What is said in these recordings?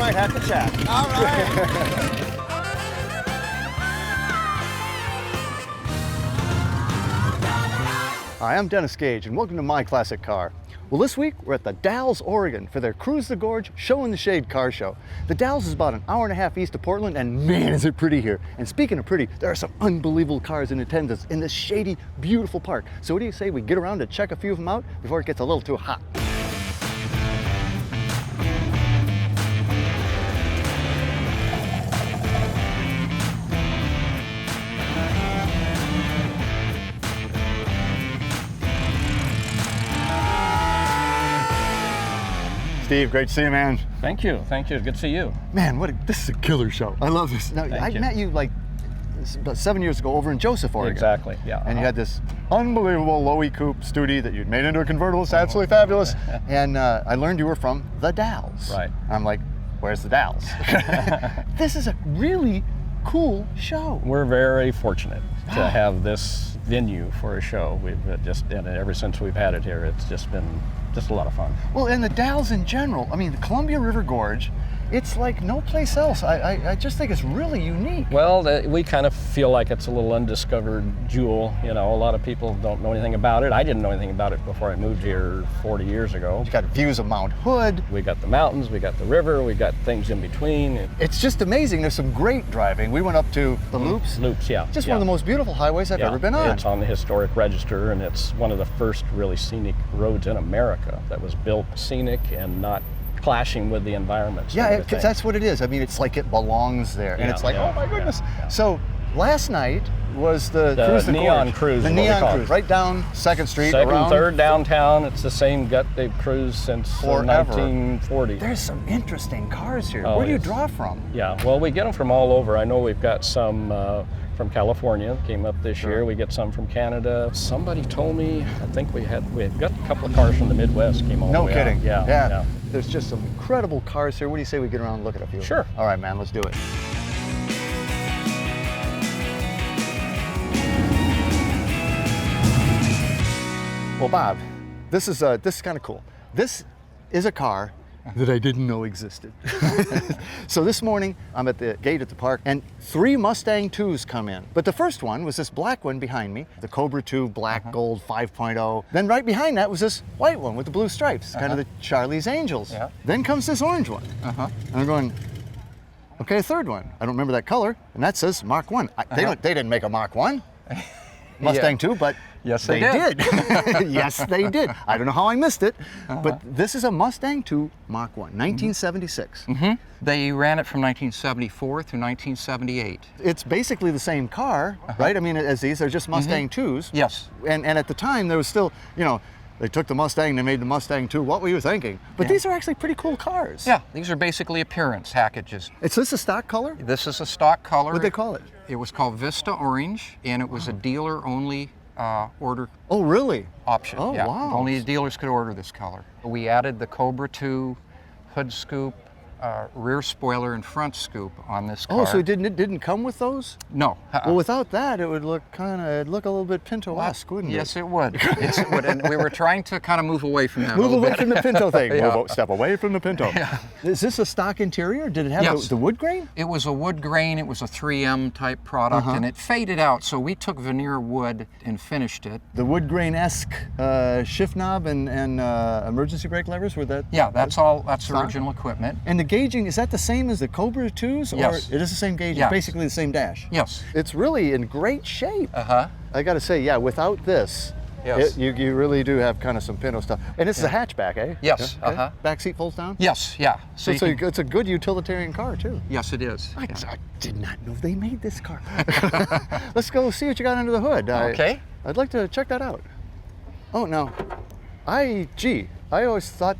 might have to chat. All right. Hi, I'm Dennis Gage, and welcome to My Classic Car. Well, this week we're at the Dalles, Oregon for their Cruise the Gorge Show in the Shade car show. The Dalles is about an hour and a half east of Portland, and man, is it pretty here. And speaking of pretty, there are some unbelievable cars in attendance in this shady, beautiful park. So what do you say we get around to check a few of them out before it gets a little too hot? Steve, great to see you, man. Thank you. Good to see you. Man, this is a killer show. I love this. Now, I met you like about 7 years ago over in Joseph, Oregon. Exactly, yeah. And you had this unbelievable Lowy Coupe Studi that you'd made into a convertible. It's absolutely fabulous. And I learned you were from the Dalles. Right. I'm like, where's the Dalles? This is a really cool show. We're very fortunate to have this venue for a show. We've and ever since we've had it here, it's just been a lot of fun. Well, and the Dalles in general, I mean, the Columbia River Gorge, it's like no place else. I just think it's really unique. Well, we kind of feel like it's a little undiscovered jewel. You know, a lot of people don't know anything about it. I didn't know anything about it before I moved here 40 years ago. You got views of Mount Hood. We got the mountains, we got the river, we got things in between. It's just amazing. There's some great driving. We went up to the Loops. Loops, yeah. Just one of the most beautiful highways I've ever been on. It's on the historic register, and it's one of the first really scenic roads in America that was built scenic and not clashing with the environment. Yeah, because that's what it is. I mean, it's like it belongs there. And it's like, oh my goodness. Yeah. So last night was the Cruise the Neon Gorge. Cruise. The Neon Cruise, right down 2nd Street. Second, third downtown. It's the same gut they've cruised since 1940. There's some interesting cars here. Oh, Where do you draw from? Yeah, well, we get them from all over. I know we've got some from California, came up this year. We get some from Canada. Somebody told me, I think we had got a couple of cars from the Midwest came all the way out. No kidding. Yeah. There's just some incredible cars here. What do you say we get around and look at a few? Sure. All right, man, let's do it. Well, Bob, this is kind of cool. This is a car that I didn't know existed. So this morning, I'm at the gate at the park, and 3 Mustang IIs come in. But the first one was this black one behind me, the Cobra II Black Gold 5.0. Then right behind that was this white one with the blue stripes, kind of the Charlie's Angels. Yeah. Then comes this orange one. And I'm going, okay, a third one. I don't remember that color, and that says Mach 1. They didn't make a Mach 1. Mustang II, but yes, they did. Yes, they did. I don't know how I missed it, but this is a Mustang II Mach 1, 1976. They ran it from 1974 through 1978. It's basically the same car, right? I mean, as these, they're just Mustang IIs. Yes. And at the time, there was still, they took the Mustang, they made the Mustang II. What were you thinking? But these are actually pretty cool cars. Yeah, these are basically appearance packages. Is this a stock color? This is a stock color. What'd they call it? It was called Vista Orange, and it was a dealer-only order Oh, really? option. Oh, yeah. wow. Only dealers could order this color. We added the Cobra II hood scoop, rear spoiler, and front scoop on this car. Oh, so it didn't come with those? No. Well, without that, it would look a little bit Pinto-esque, wouldn't it? Yes, it would. Yes, it would. And we were trying to kind of move away from that. Move away from the Pinto thing. Yeah. Step away from the Pinto. Yeah. Is this a stock interior? Did it have the wood grain? It was a wood grain. It was a 3M type product, and it faded out. So we took veneer wood and finished it. The wood grain-esque shift knob and emergency brake levers, were that? Yeah, that's original equipment. And the gauging, is that the same as the Cobra IIs? Or Yes. it is the same gauge, Yes. it's basically the same dash? Yes. It's really in great shape. I gotta say, yeah, without this, Yes. you really do have kind of some Pinto stuff. And this is a hatchback, eh? Yes. Yeah, okay. Back seat folds down? Yes, yeah. So it's a good utilitarian car, too. Yes, it is. I did not know they made this car. Let's go see what you got under the hood. Okay. I'd like to check that out. Oh, no. I always thought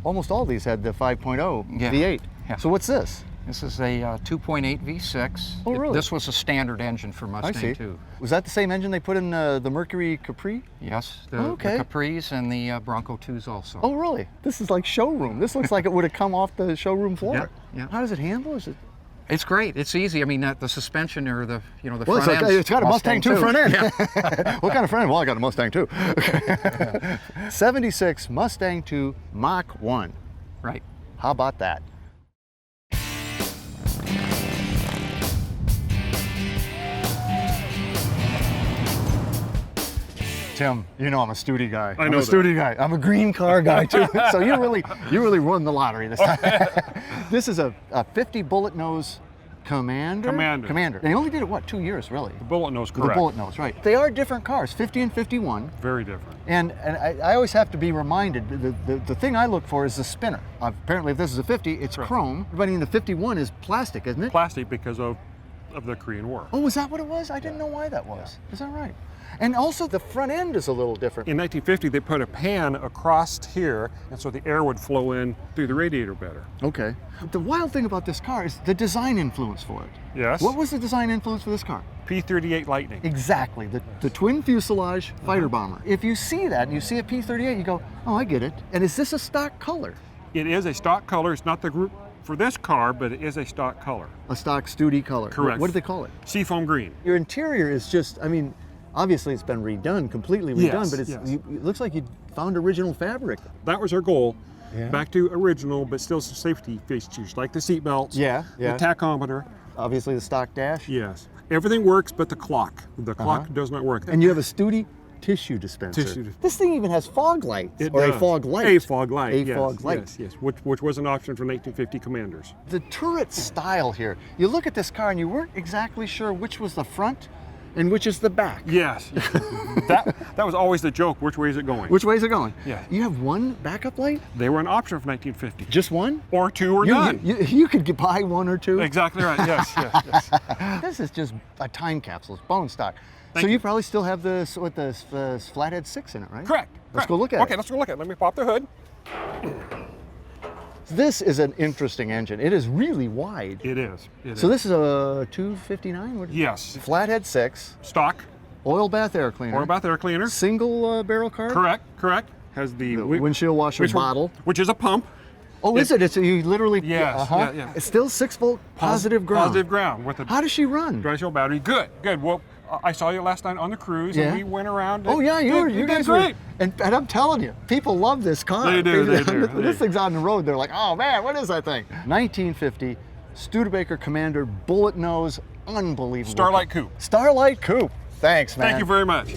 almost all these had the 5.0 V8. Yeah. So what's this? This is a 2.8 V6. Oh, really? This was a standard engine for Mustang II. Was that the same engine they put in the Mercury Capri? Yes, the Okay. Capris and the Bronco 2s also. Oh, really? This is like showroom. This looks like it would have come off the showroom floor. Yeah, yeah. How does it handle? Is it? It's great. It's easy. I mean, the suspension or the Well, front end. it's got a Mustang II front end. Yeah. What kind of front end? Well, I got a Mustang II. 76 Mustang II Mach 1. Right. How about that? Tim, you know I'm a Studi guy. I know I'm a that. Studi guy. I'm a green car guy too. So you really won the lottery this time. This is a 50 bullet nose Commander. They only did it, what, 2 years, really? The bullet nose, The correct. bullet nose, right. They are different cars, 50 and 51. Very different. And I always have to be reminded, the thing I look for is the spinner. Apparently, if this is a 50, it's Correct. chrome. But the 51 is plastic, isn't it? Plastic because of the Korean War. Oh, is that what it was? I didn't know why that was. Is that right? And also, the front end is a little different. In 1950, they put a pan across here, and so the air would flow in through the radiator better. Okay. The wild thing about this car is the design influence for it. Yes. What was the design influence for this car? P-38 Lightning. Exactly, the twin fuselage fighter bomber. If you see that and you see a P-38, you go, oh, I get it. And is this a stock color? It is a stock color. It's not the group for this car, but it is a stock color. A stock Studi color. Correct. What do they call it? Seafoam green. Your interior is just, obviously it's been redone, completely redone, Yes, but yes. it looks like you found original fabric. That was our goal. Yeah. Back to original, but still some safety features like the seat belts. Yeah. The tachometer. Obviously the stock dash. Yes. Everything works but the clock. The clock does not work. And you have a Studi tissue dispenser. This thing even has fog lights. It or a does. fog light. A fog light. A yes, fog light. Yes. Which was an option for 1950 Commanders. The turret style here. You look at this car and you weren't exactly sure which was the front and which is the back. Yes. that was always the joke. Which way is it going? Which way is it going? Yeah. You have one backup light? They were an option for 1950. Just one? Or two or none. You could buy one or two. Exactly right. Yes. This is just a time capsule. It's bone stock. Thank so you. you probably still have the flathead 6 in it, right? Correct. Let's go look at it. Okay, let's go look at it. Let me pop the hood. This is an interesting engine. It is really wide. It is. So this is a 259? What is it? Yes. Flathead 6, Stock. oil bath air cleaner. Or bath air cleaner. Single barrel carb? Correct. Has the Windshield washer bottle. Which is a pump. Oh, is it? It's you literally. Yes, yeah. It's still 6-volt positive ground. Positive ground with a How does she run? dry cell battery. Good. Well, I saw you last night on the cruise, Yeah. and we went around. Oh yeah, you did guys great. And I'm telling you, people love this car. They do. This thing's on the road. They're like, oh man, what is that thing? 1950 Studebaker Commander bullet nose, unbelievable. Starlight Coupe. Starlight Coupe. Thanks, man. Thank you very much.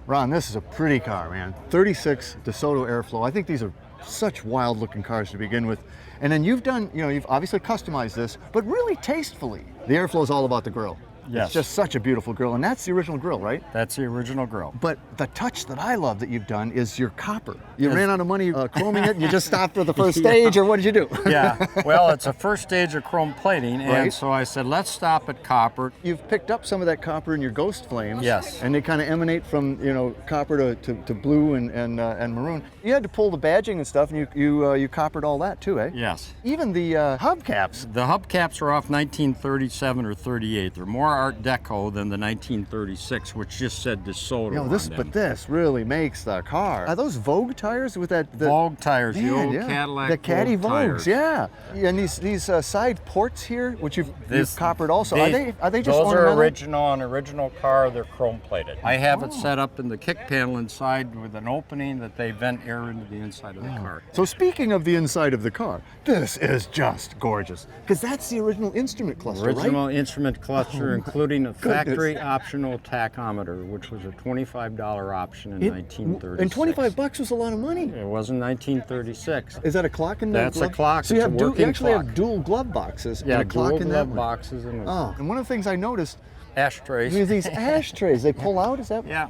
Ron, this is a pretty car, man. 36 DeSoto airflow. I think these are such wild looking cars to begin with. And then you've obviously customized this, but really tastefully. The airflow is all about the grill. Yes. It's just such a beautiful grill, and that's the original grill, right? That's the original grill. But the touch that I love that you've done is your copper. You ran out of money chroming it, and you just stopped for the first stage, or what did you do? Yeah, well, it's a first stage of chrome plating, and Right. so I said, let's stop at copper. You've picked up some of that copper in your Ghost Flames. Yes. And they kind of emanate from, copper to blue and maroon. You had to pull the badging and stuff, and you coppered all that too, eh? Yes. Even the hubcaps. The hubcaps are off 1937 or 38. They're more Art Deco than the 1936, which just said DeSoto on them. But this really makes the car. Are those Vogue tires with that? Vogue tires, the Man, old yeah. Cadillac The Caddy Vogue Vogues, tires. yeah. And these side ports here, which you've coppered also. Are they just Those ornamental? are original on original car. They're chrome plated. I have it set up in the kick panel inside with an opening that they vent air into the inside of the car. So speaking of the inside of the car, this is just gorgeous. Because that's the original instrument cluster, Original right? instrument cluster, including a goodness. factory optional tachometer, which was a $25 option in 1936. And $25 was a lot of money. It was in 1936. Is that a clock in the That's a glove? clock. So you It's a have you working actually clock. have dual glove boxes Yeah, and a clock dual in that glove one. boxes and Oh, and one of the things I noticed, ashtrays. these ashtrays, they pull out, is that? Yeah.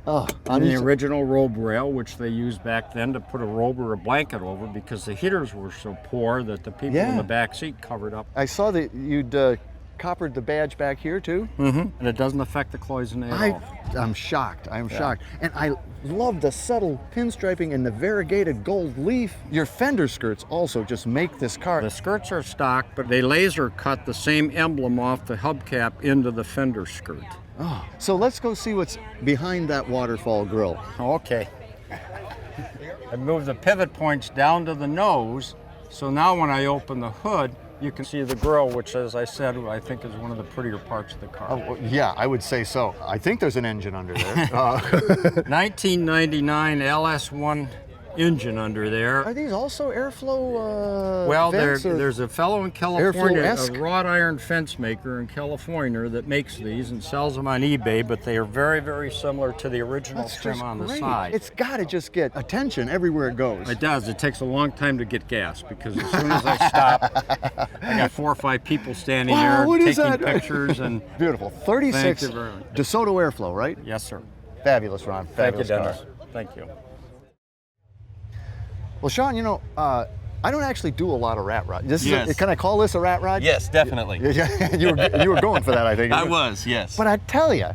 Oh, And the original robe rail, which they used back then to put a robe or a blanket over because the heaters were so poor that the people in Yeah. the back seat covered up. I saw that you'd coppered the badge back here too. And it doesn't affect the cloisonne at all. I'm shocked. I'm shocked. And I love the subtle pinstriping and the variegated gold leaf. Your fender skirts also just make this car. The skirts are stock, but they laser cut the same emblem off the hubcap into the fender skirt. Oh, so let's go see what's behind that waterfall grill. Okay. I moved the pivot points down to the nose, so now when I open the hood, you can see the grille, which, as I said, I think is one of the prettier parts of the car. Oh, well, yeah, I would say so. I think there's an engine under there. 1999 LS1 engine under there. Are these also airflow Well, vents, or- there's a fellow in California, Airflow-esque? a wrought iron fence maker in California that makes these and sells them on eBay, but they are very, very similar to the original That's trim just on the great. side. It's got to just get attention everywhere it goes. It does. It takes a long time to get gas because as soon as I stop, I got 4 or 5 people standing Wow, there what is taking that? pictures. And Beautiful. Thank 36 you very much. DeSoto airflow, right? yes, sir. Fabulous, Ron. Thank you, Fabulous car. Dennis. Thank you. Well, Sean, you know, I don't actually do a lot of rat rods. Yes. Can I call this a rat rod? Yes, definitely. Yeah, you were going for that, I think. I was, yes. But I tell you,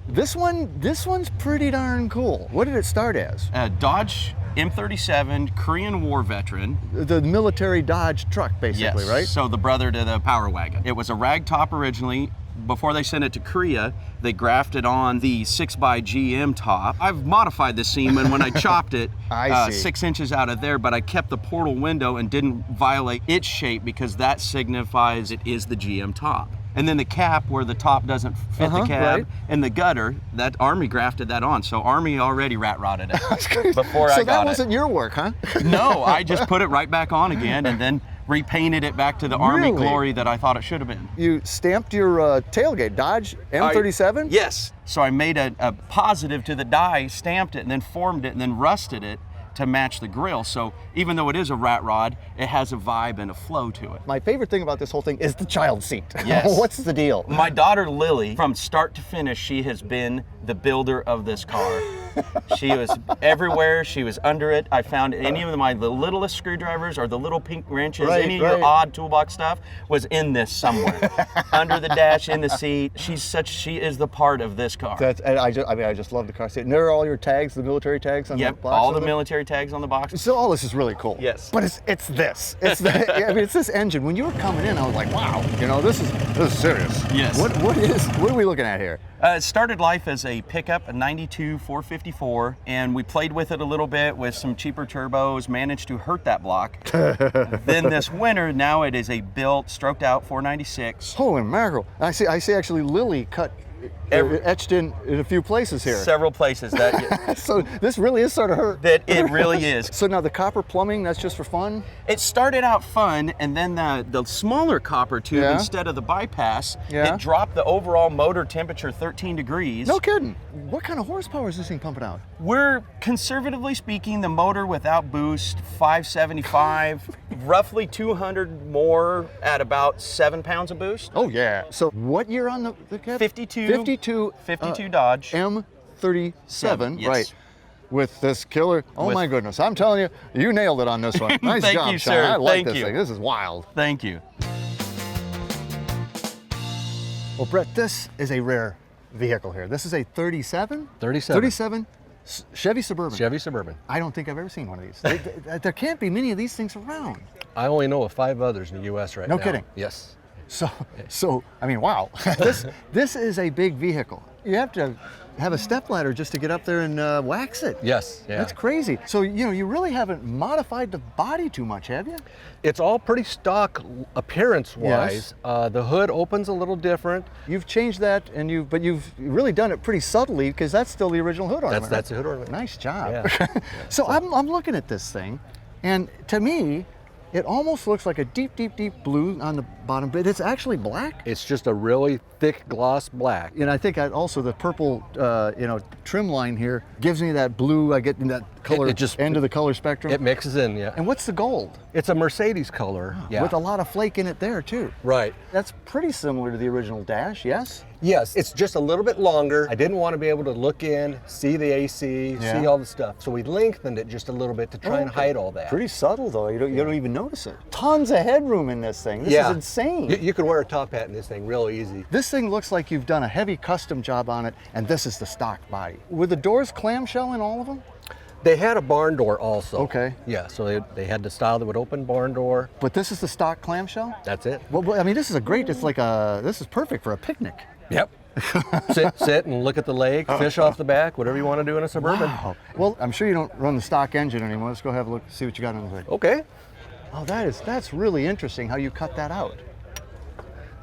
this one's pretty darn cool. What did it start as? Dodge M37, Korean War veteran. The military Dodge truck, basically, Yes. right? So the brother to the Power Wagon. It was a rag top originally. Before they sent it to Korea, they grafted on the 6x GM top. I've modified the seam, and when I chopped it, I see. 6 inches out of there, but I kept the portal window and didn't violate its shape because that signifies it is the GM top. And then the cap where the top doesn't fit the cab, right. and the gutter, that Army grafted that on. So Army already rat rotted it before So I got that it. wasn't your work, huh? No, I just put it right back on again and then repainted it back to the Army Really? glory that I thought it should have been. You stamped your tailgate, Dodge M37? Yes. So I made a positive to the die, stamped it, and then formed it, and then rusted it to match the grill. So even though it is a rat rod, it has a vibe and a flow to it. My favorite thing about this whole thing is the child seat. Yes. What's the deal? My daughter Lily, from start to finish, she has been the builder of this car. She was everywhere. She was under it. I found any of the littlest screwdrivers or the little pink wrenches, Right, any of right. your odd toolbox stuff was in this somewhere. Under the dash, in the seat. She is the part of this car. And I just love the car seat. And there are all your tags, the military tags on the Yep, box. all of the them? military tags on the box. So all this is really cool. Yes. But it's this. It's this engine. When you were coming in, I was like, wow, you know, this is serious. Yes. What are we looking at here? It started life as a pickup, a 92 454, and we played with it a little bit with some cheaper turbos, managed to hurt that block. Then this winter, now it is a built, stroked out 496. Holy mackerel. I see actually Lily cut, etched in a few places here. Several places that So this really is sort of her. that it really is. So now the copper plumbing, that's just for fun? It started out fun, and then the smaller copper tube, Yeah. instead of the bypass, Yeah. it dropped the overall motor temperature 13 degrees. No kidding. What kind of horsepower is this thing pumping out? We're conservatively speaking, the motor without boost, 575, roughly 200 more at about 7 pounds of boost. Oh yeah. So what year on the cab? 52. 52 Dodge. M37, Yes. right. With this killer. Oh With- my goodness. I'm telling you nailed it on this one. Nice Thank job, you, Sean. sir. I like Thank this you. thing. This is wild. Thank you. Well, Brett, this is a rare vehicle here. This is a 37? 37. 37 Chevy Suburban. Chevy Suburban. I don't think I've ever seen one of these. There can't be many of these things around. I only know of 5 others in the U.S. right No now. kidding. Yes. So I mean, wow. This is a big vehicle. You have to have a stepladder just to get up there and wax it. Yes. Yeah. That's crazy. So, you know, you really haven't modified the body too much, have you? It's all pretty stock appearance-wise. Yes. The hood opens a little different. You've changed that, but you've really done it pretty subtly because that's still the original hood ornament. That's the hood ornament. Nice job. Yeah. So I'm looking at this thing, and to me, it almost looks like a deep, deep, deep blue on the bottom, but it's actually black. It's just a really thick gloss black. And I think also the purple, trim line here gives me that blue. I get in that color, It just- end of the color spectrum. It mixes in, yeah. And what's the gold? It's a Mercedes color. Yeah. With a lot of flake in it there too. Right. That's pretty similar to the original Dash, yes? Yes, it's just a little bit longer. I didn't want to be able to look in, see the AC, Yeah. see all the stuff. So we lengthened it just a little bit to try and hide all that. Pretty subtle though. You don't even notice it. Tons of headroom in this thing. This is insane. You could wear a top hat in this thing real easy. This thing looks like you've done a heavy custom job on it, and this is the stock body. Were the doors clamshell in all of them? They had a barn door also. Okay. Yeah, so they had the style that would open barn door. But this is the stock clamshell? That's it. Well, I mean, this is this is perfect for a picnic. Yep. sit and look at the lake, fish off the back, whatever you want to do in a Suburban. Wow. Well, I'm sure you don't run the stock engine anymore. Let's go have a look, see what you got on the thing. Okay. Oh, that's really interesting how you cut that out.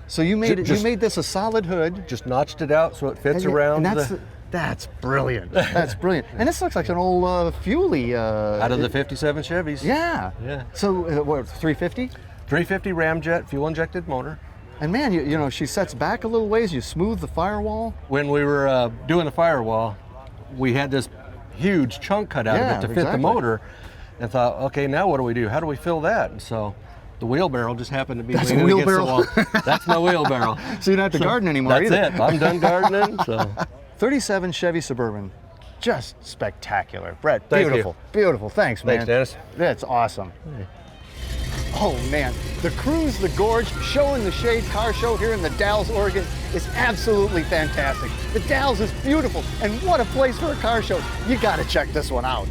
So you made Just- you made this a solid hood. Just notched it out so it fits and around that's the That's brilliant. That's brilliant. And this looks like an old fuelie. Out of the 57 Chevys. Yeah. Yeah. So what, 350? 350 Ramjet fuel injected motor. And man, you know, she sets back a little ways, you smooth the firewall. When we were doing the firewall, we had this huge chunk cut out of it to fit the exactly. motor, and thought, okay, now what do we do? How do we fill that? And so the wheelbarrow just happened to be That's leaning a against the wheelbarrow? wall. That's my wheelbarrow. So you don't have to garden anymore That's either. it. I'm done gardening. So 37 Chevy Suburban. Just spectacular. Brett, Thank you. beautiful. Beautiful. Thanks, man. Thanks, Dennis. That's awesome. Oh man, the cruise, the Gorge, Show in the Shade car show here in the Dalles, Oregon is absolutely fantastic. The Dalles is beautiful, and what a place for a car show. You gotta check this one out.